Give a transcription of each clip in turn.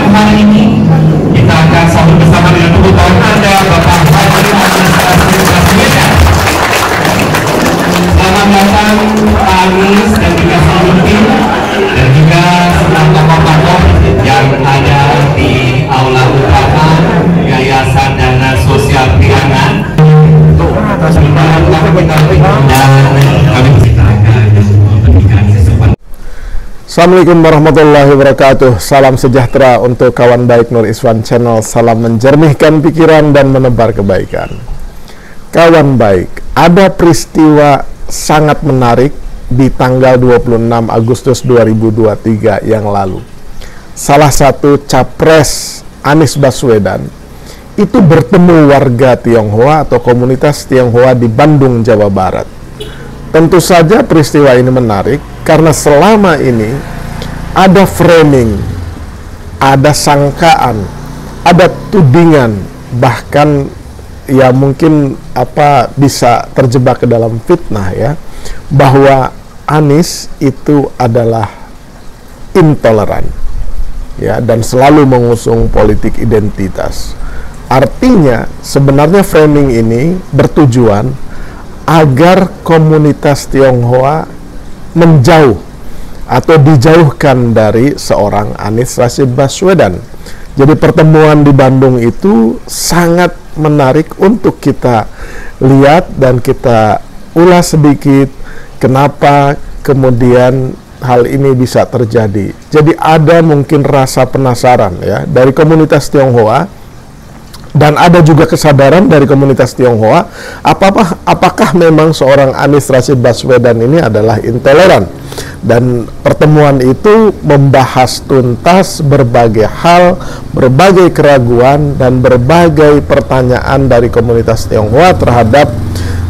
hari ini kita akan sambut bersama dengan tepuk tangan Anda, Bapak Haji Administrasi Baswedan. Selamat datang Pak Anies dan juga Salutin dan juga senang tokoh-tokoh yang ada di Aula Utama Yayasan Dana Sosial Priangan. Assalamualaikum warahmatullahi wabarakatuh. Salam sejahtera untuk kawan baik Nur Iswan Channel. Salam menjernihkan pikiran dan menebar kebaikan. Kawan baik, ada peristiwa sangat menarik di tanggal 26 Agustus 2023 yang lalu. Salah satu capres Anies Baswedan itu bertemu warga Tionghoa atau komunitas Tionghoa di Bandung, Jawa Barat. Tentu saja peristiwa ini menarik karena selama ini ada framing, ada sangkaan, ada tudingan, bahkan ya mungkin bisa terjebak ke dalam fitnah ya, bahwa Anies itu adalah intoleran ya dan selalu mengusung politik identitas. Artinya sebenarnya framing ini bertujuan agar komunitas Tionghoa menjauh atau dijauhkan dari seorang Anies Rashid Baswedan. Jadi pertemuan di Bandung itu sangat menarik untuk kita lihat dan kita ulas sedikit kenapa kemudian hal ini bisa terjadi. Jadi ada mungkin rasa penasaran ya dari komunitas Tionghoa. Dan ada juga kesadaran dari komunitas Tionghoa, apakah memang seorang Anies Rashid Baswedan ini adalah intoleran. Dan pertemuan itu membahas tuntas berbagai hal, berbagai keraguan, dan berbagai pertanyaan dari komunitas Tionghoa terhadap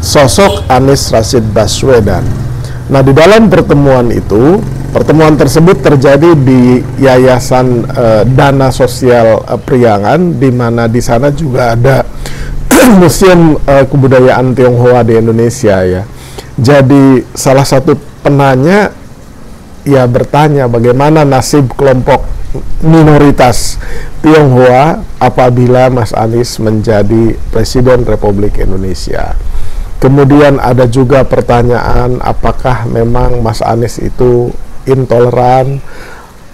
sosok Anies Rashid Baswedan. Nah, di dalam pertemuan itu, pertemuan tersebut terjadi di Yayasan Dana Sosial Priangan, di mana di sana juga ada Museum Kebudayaan Tionghoa di Indonesia ya. Jadi salah satu penanya ya bertanya bagaimana nasib kelompok minoritas Tionghoa apabila Mas Anies menjadi Presiden Republik Indonesia. Kemudian ada juga pertanyaan apakah memang Mas Anies itu intoleran,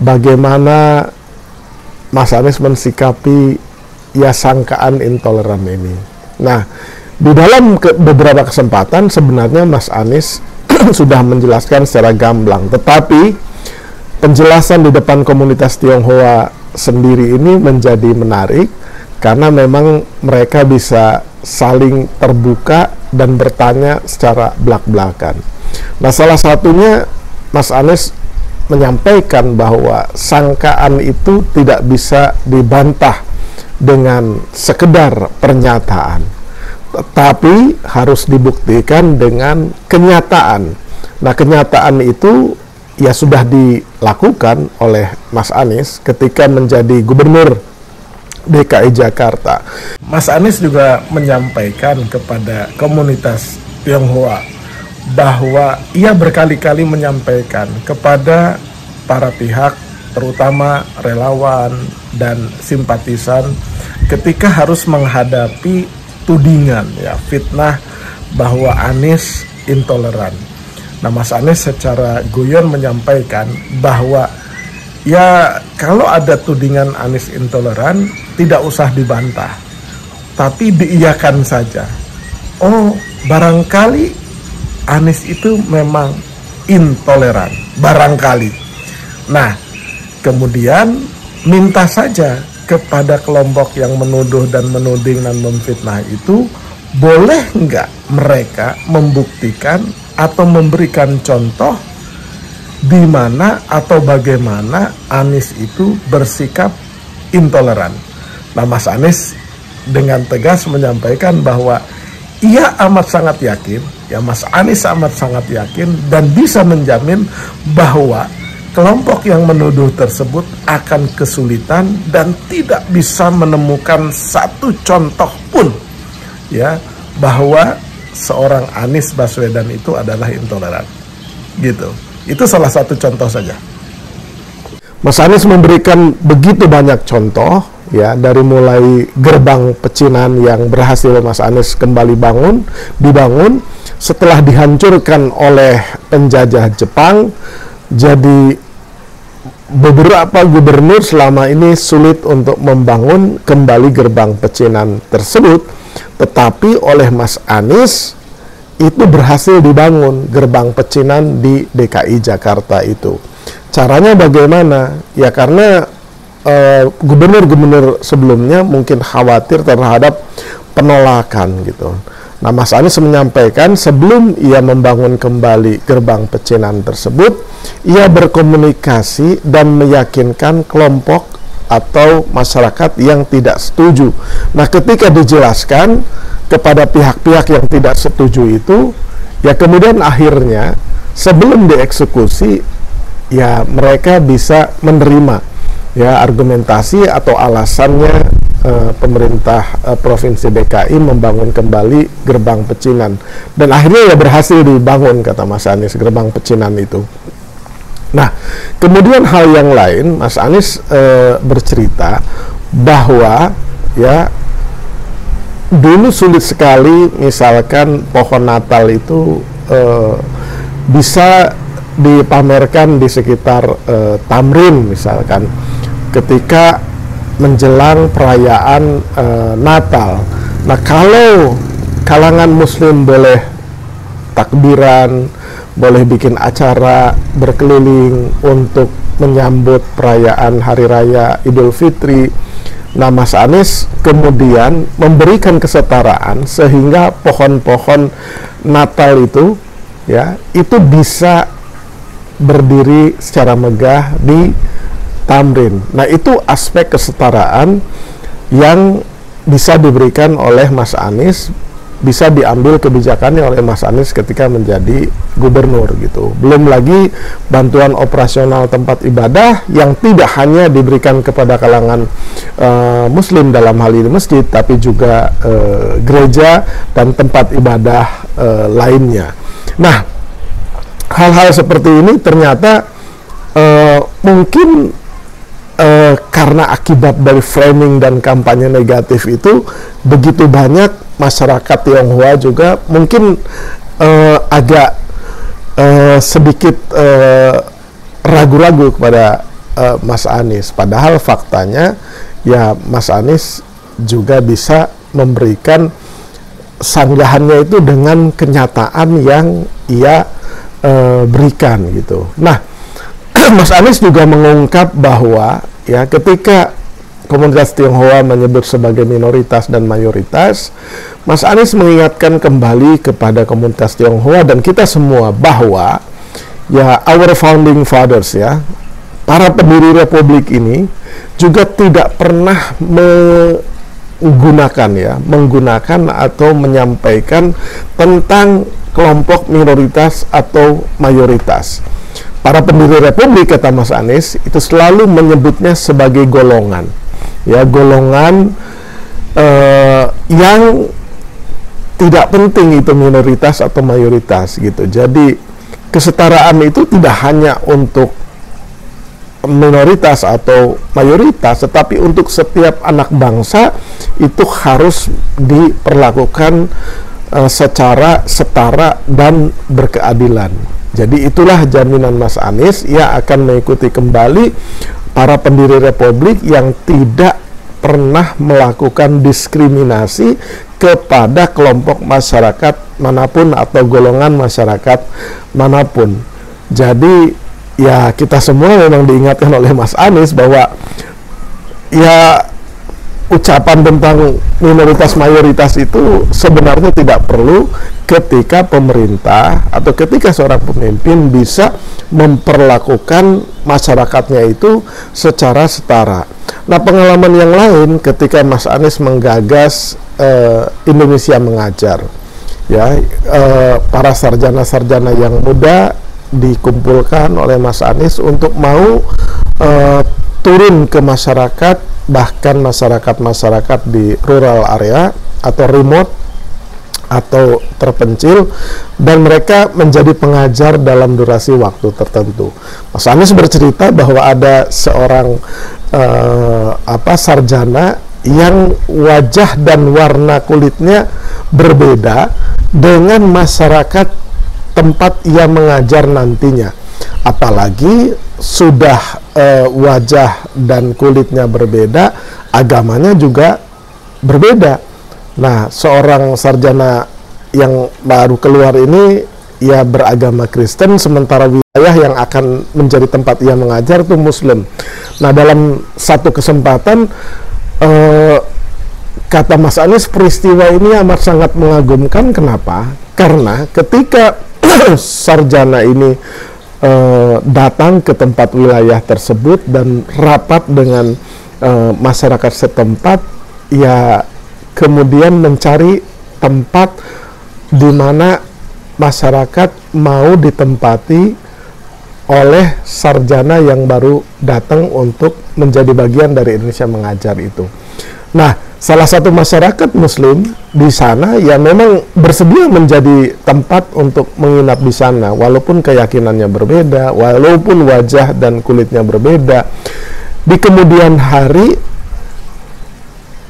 bagaimana Mas Anies mensikapi ya sangkaan intoleran ini. Nah, di dalam beberapa kesempatan sebenarnya Mas Anies sudah menjelaskan secara gamblang, tetapi penjelasan di depan komunitas Tionghoa sendiri ini menjadi menarik karena memang mereka bisa saling terbuka dan bertanya secara belak-belakan. Nah, salah satunya Mas Anies menyampaikan bahwa sangkaan itu tidak bisa dibantah dengan sekedar pernyataan, tetapi harus dibuktikan dengan kenyataan. Nah, kenyataan itu ya sudah dilakukan oleh Mas Anies ketika menjadi gubernur DKI Jakarta. Mas Anies juga menyampaikan kepada komunitas Tionghoa bahwa ia berkali-kali menyampaikan kepada para pihak, terutama relawan dan simpatisan, ketika harus menghadapi tudingan ya fitnah bahwa Anies intoleran. Nah, Mas Anies secara guyon menyampaikan bahwa ya kalau ada tudingan Anies intoleran tidak usah dibantah, tapi diiyakan saja. Oh, barangkali Anies itu memang intoleran, barangkali. Nah, kemudian minta saja kepada kelompok yang menuduh dan menuding dan memfitnah itu, boleh nggak mereka membuktikan atau memberikan contoh di mana atau bagaimana Anies itu bersikap intoleran. Nah, Mas Anies dengan tegas menyampaikan bahwa ia amat sangat yakin, ya Mas Anies amat sangat yakin dan bisa menjamin bahwa kelompok yang menuduh tersebut akan kesulitan dan tidak bisa menemukan satu contoh pun ya bahwa seorang Anies Baswedan itu adalah intoleran. Gitu. Itu salah satu contoh saja. Mas Anies memberikan begitu banyak contoh, ya, dari mulai gerbang pecinan yang berhasil Mas Anies kembali dibangun setelah dihancurkan oleh penjajah Jepang. Jadi beberapa gubernur selama ini sulit untuk membangun kembali gerbang pecinan tersebut, tetapi oleh Mas Anies itu berhasil dibangun gerbang pecinan di DKI Jakarta itu. Caranya bagaimana? Ya karena gubernur-gubernur sebelumnya mungkin khawatir terhadap penolakan gitu. Nah, Mas Anies menyampaikan sebelum ia membangun kembali gerbang pecinan tersebut, ia berkomunikasi dan meyakinkan kelompok atau masyarakat yang tidak setuju. Nah, ketika dijelaskan kepada pihak-pihak yang tidak setuju itu, ya kemudian akhirnya sebelum dieksekusi, ya mereka bisa menerima ya argumentasi atau alasannya pemerintah Provinsi DKI membangun kembali gerbang pecinan, dan akhirnya ya berhasil dibangun, kata Mas Anies, gerbang pecinan itu. Nah, kemudian hal yang lain, Mas Anies bercerita bahwa ya dulu sulit sekali misalkan pohon Natal itu bisa dipamerkan di sekitar Tamrin misalkan ketika menjelang perayaan Natal. Nah, kalau kalangan Muslim boleh takbiran, boleh bikin acara berkeliling untuk menyambut perayaan Hari Raya Idul Fitri, nah Mas Anies kemudian memberikan kesetaraan sehingga pohon-pohon Natal itu ya itu bisa berdiri secara megah di Tamrin. Nah, itu aspek kesetaraan yang bisa diberikan oleh Mas Anies, bisa diambil kebijakannya oleh Mas Anies ketika menjadi gubernur gitu. Belum lagi bantuan operasional tempat ibadah yang tidak hanya diberikan kepada kalangan Muslim dalam hal ini masjid, tapi juga gereja dan tempat ibadah lainnya. Nah, hal-hal seperti ini ternyata mungkin karena akibat dari framing dan kampanye negatif itu, begitu banyak masyarakat Tionghoa juga mungkin agak sedikit ragu-ragu kepada Mas Anies. Padahal faktanya ya Mas Anies juga bisa memberikan sanggahannya itu dengan kenyataan yang ia berikan gitu. Nah, Mas Anies juga mengungkap bahwa ya ketika komunitas Tionghoa menyebut sebagai minoritas dan mayoritas, Mas Anies mengingatkan kembali kepada komunitas Tionghoa dan kita semua bahwa ya our founding fathers ya, para pendiri republik ini juga tidak pernah menggunakan atau menyampaikan tentang kelompok minoritas atau mayoritas. Para pendiri republik, kata Mas Anies, itu selalu menyebutnya sebagai golongan, ya golongan yang tidak penting itu minoritas atau mayoritas gitu. Jadi kesetaraan itu tidak hanya untuk minoritas atau mayoritas, tetapi untuk setiap anak bangsa itu harus diperlakukan secara setara dan berkeadilan. Jadi itulah jaminan Mas Anies, ia akan mengikuti kembali para pendiri republik yang tidak pernah melakukan diskriminasi kepada kelompok masyarakat manapun atau golongan masyarakat manapun. Jadi ya kita semua memang diingatkan oleh Mas Anies bahwa ya ucapan tentang minoritas mayoritas itu sebenarnya tidak perlu ketika pemerintah atau ketika seorang pemimpin bisa memperlakukan masyarakatnya itu secara setara. Nah, pengalaman yang lain ketika Mas Anies menggagas Indonesia Mengajar, ya para sarjana-sarjana yang muda dikumpulkan oleh Mas Anies untuk mau turun ke masyarakat, bahkan masyarakat di rural area atau remote atau terpencil, dan mereka menjadi pengajar dalam durasi waktu tertentu. Mas Anies bercerita bahwa ada seorang sarjana yang wajah dan warna kulitnya berbeda dengan masyarakat tempat ia mengajar nantinya. Apalagi sudah wajah dan kulitnya berbeda, agamanya juga berbeda. Nah, seorang sarjana yang baru keluar ini ia beragama Kristen, sementara wilayah yang akan menjadi tempat ia mengajar itu Muslim. Nah, dalam satu kesempatan kata Mas Anies, peristiwa ini amat sangat mengagumkan. Kenapa? Karena ketika sarjana ini datang ke tempat wilayah tersebut dan rapat dengan masyarakat setempat, ya kemudian mencari tempat di mana masyarakat mau ditempati oleh sarjana yang baru datang untuk menjadi bagian dari Indonesia Mengajar itu. Nah, salah satu masyarakat Muslim di sana yang memang bersedia menjadi tempat untuk menginap di sana, walaupun keyakinannya berbeda, walaupun wajah dan kulitnya berbeda. Di kemudian hari,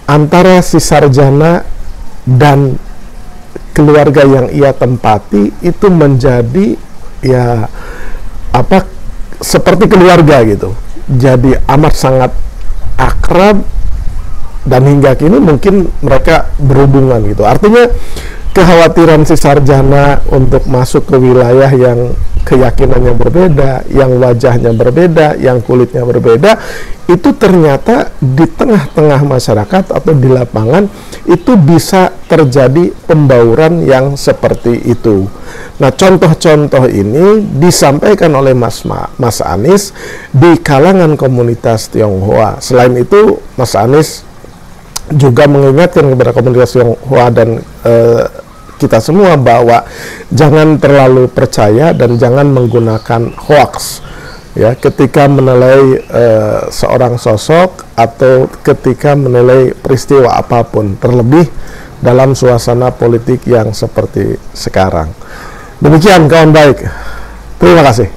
antara si sarjana dan keluarga yang ia tempati itu menjadi seperti keluarga gitu. Jadi amat sangat akrab, dan hingga kini mungkin mereka berhubungan gitu. Artinya kekhawatiran si sarjana untuk masuk ke wilayah yang keyakinannya berbeda, yang wajahnya berbeda, yang kulitnya berbeda, itu ternyata di tengah-tengah masyarakat atau di lapangan itu bisa terjadi pembauran yang seperti itu. Nah, contoh-contoh ini disampaikan oleh Mas Anies di kalangan komunitas Tionghoa. Selain itu, Mas Anies juga mengingatkan kepada komunitas Tionghoa dan kita semua bahwa jangan terlalu percaya dan jangan menggunakan hoax ya ketika menilai seorang sosok atau ketika menilai peristiwa apapun, terlebih dalam suasana politik yang seperti sekarang. Demikian kawan baik, terima kasih.